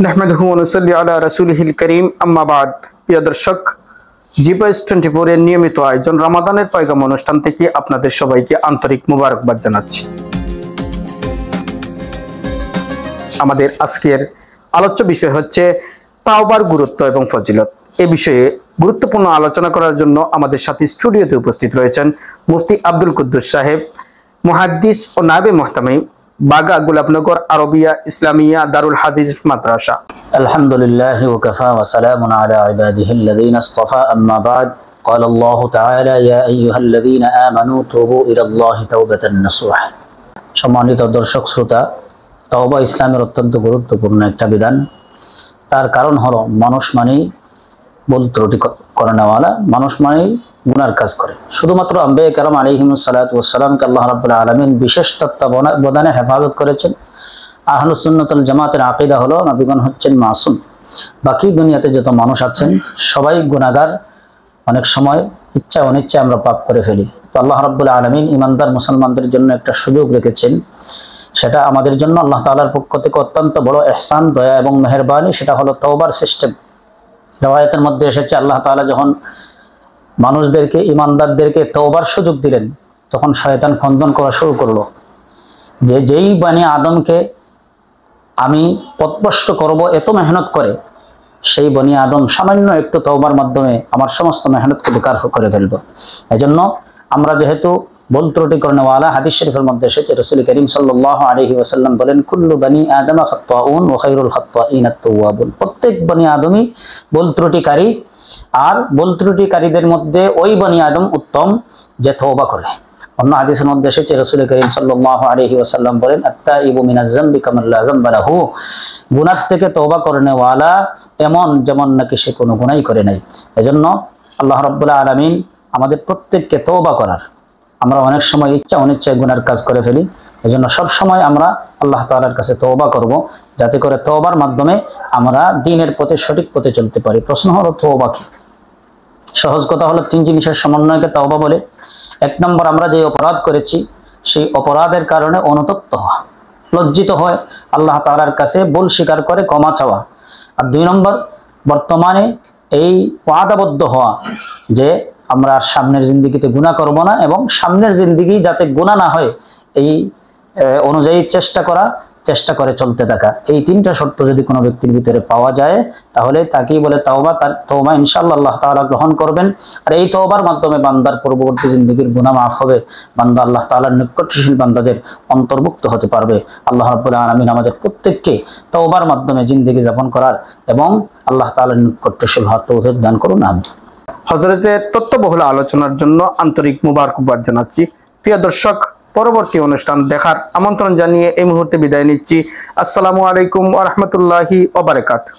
নাহমাদুহু ওয়া নুসাল্লি আলা রাসূলিহিল কারীম আম্মা বাদ। প্রিয় দর্শক, জি+24 এর নিয়মিত আয়োজন রমাদানের পয়গাম অনুষ্ঠান থেকে আপনাদের সবাইকে আন্তরিক মোবারকবাদ জানাচ্ছি। আমাদের আজকের আলোচ্য বিষয় হচ্ছে তাওবার গুরুত্ব এবং ফজিলত। এই বিষয়ে গুরুত্বপূর্ণ আলোচনা করার জন্য আমাদের সাথে স্টুডিওতে উপস্থিত রয়েছেন মুফতি আব্দুল কুদ্দুস সাহেব, মুহাদ্দিস ও নায়েবে মুহতামিম, বাগা গোলাপনগর আরবিয়া ইসলামিয়া দারুল হাদিস মাদ্রাসা। আলহামদুলিল্লাহ ওয়া কাফা ওয়া সালামুন আলা ইবাদিহিল্লাযীনা ইসতাফা আম্মা বাদ। قال الله تعالى يا أيها الذين آمنوا توبوا إلى الله توبة نصوحا। সম্মানিত দর্শক শ্রোতা, তওবা ইসলামের অত্যন্ত গুরুত্বপূর্ণ একটা বিধান। তার কারণ হলো মানুষ মানেই ভুল ত্রুটি করে নেওয়ালা, মানুষ মানেই গুনার কাজ করে। শুধুমাত্র আম্বিয়া কেরাম আলাইহিমুস সালাতু ওয়াস সালামকে আল্লাহ রাব্বুল আলামিন বিশেষ তত্ত্বাবধানে হেফাজত করেছেন। আহলুস সুন্নাত ওয়াল জামাতের আকীদা হলো নবীগণ হচ্ছেন মাসুম। বাকি দুনিয়াতে যত মানুষ আছেন সবাই গুনাহগার। অনেক সময় ইচ্ছা অনিচ্ছা আমরা পাপ করে ফেলি। তো আল্লাহ রাব্বুল আলামিন ইমানদার মুসলমানদের জন্য একটা সুযোগ রেখেছেন, সেটা আমাদের জন্য আল্লাহ তাআলার পক্ষ থেকে অত্যন্ত বড় ইহসান, দয়া এবং মেহেরবানি। সেটা হলো তওবার সিস্টেম। riwayতের মধ্যে এসেছে আল্লাহ তাআলা যখন মানুষদেরকে, ইমানদারদেরকে তওবার সুযোগ দিলেন, তখন শয়তান খণ্ডন করা শুরু করলো যে যেই বনি আদমকে আমি পথভ্রষ্ট করব এত মেহনত করে, সেই বনি আদম সামান্য একটু তওবার মাধ্যমে আমার সমস্ত মেহনতকে বেকার করে ফেলবো। এজন্য আমরা যেহেতু ভুল ত্রুটি করনেওয়ালা, হাদিস শরীফের মধ্যে এসেছে রাসূল করিম সাল্লাল্লাহু আলাইহি ওয়াসাল্লাম বলেন, কুল্লু বনি আদম খাত্তাউন ওয়া খায়রুল খাত্তাইন আত-তাওয়াবুন। প্রত্যেক বনি আদমই ভুল ত্রুটিকারী, আর ভুল ত্রুটিকারীদের মধ্যে ওই বনি আদম উত্তম যে তওবা করে। অন্য হাদিসের মধ্যে এসেছে রাসূল করিম সাল্লাল্লাহু আলাইহি ওয়াসাল্লাম বলেন, আত-তাইবু মিনাজ যামবি কামান লা যামবা লাহু। গুনাহ থেকে তওবা করনেওয়ালা এমন যেমন নাকি সে কোনো গুনাহই করে নাই। এজন্য আল্লাহ রাব্বুল আলামিন আমাদের প্রত্যেককে তওবা করার, আমরা অনেক সময় ইচ্ছা অনিচ্ছায় গুনার কাজ করে ফেলি। এজন্য সব সময় আমরা আল্লাহ তাআলার কাছে তওবা করব, যাতে করে তওবার মাধ্যমে আমরা দ্বীনের পথে, সঠিক পথে চলতে পারি। প্রশ্ন হলো তওবা কি? সহজ কথা হলো তিন জিনিসের সমন্বয়কে তওবা বলে। এক নম্বর, আমরা যে অপরাধ করেছি সেই অপরাধের কারণে অনুতপ্ত হওয়া, লজ্জিত হয় আল্লাহ তাআলার কাছে ভুল স্বীকার করে ক্ষমা চাওয়া। আর দুই নম্বর, বর্তমানে এই ওয়াদাবদ্ধ হওয়া যে আমরা আর সামনের জিন্দেগিতে গুনাহ করব না, এবং সামনের জিন্দেগি যাতে গুনাহ না হয় এই অনুযায়ী চেষ্টা করে চলতে থাকা। এই তিনটা শর্ত যদি কোনো ব্যক্তির ভিতরে পাওয়া যায়, তাহলে তাকেই বলে তাওবা। তার তওবা ইনশাআল্লাহ আল্লাহ তাআলা গ্রহণ করবেন। আর এই তওবার মাধ্যমে বান্দার পূর্ববর্তী জিন্দেগির গুনাহ মাফ হবে, বান্দা আল্লাহ তাআলার নিকটশীল বান্দাদের অন্তর্ভুক্ত হতে পারবে। আল্লাহ রাব্বুল আলামিন আমাদের প্রত্যেককে তওবার মাধ্যমে জিন্দেগি যাপন করার এবং আল্লাহ তাআলার নিকটশীল হওয়ার তৌফিক দান করুন, আমিন। হযরতের তত্ত্ববহুল আলোচনার জন্য আন্তরিক মোবারকবাদ জানাচ্ছি। প্রিয় দর্শক, পরবর্তী অনুষ্ঠান দেখার আমন্ত্রণ জানিয়ে এই মুহূর্তে বিদায় নিচ্ছি। আসসালামু আলাইকুম ওয়া রাহমাতুল্লাহি ওয়া বারাকাতুহু।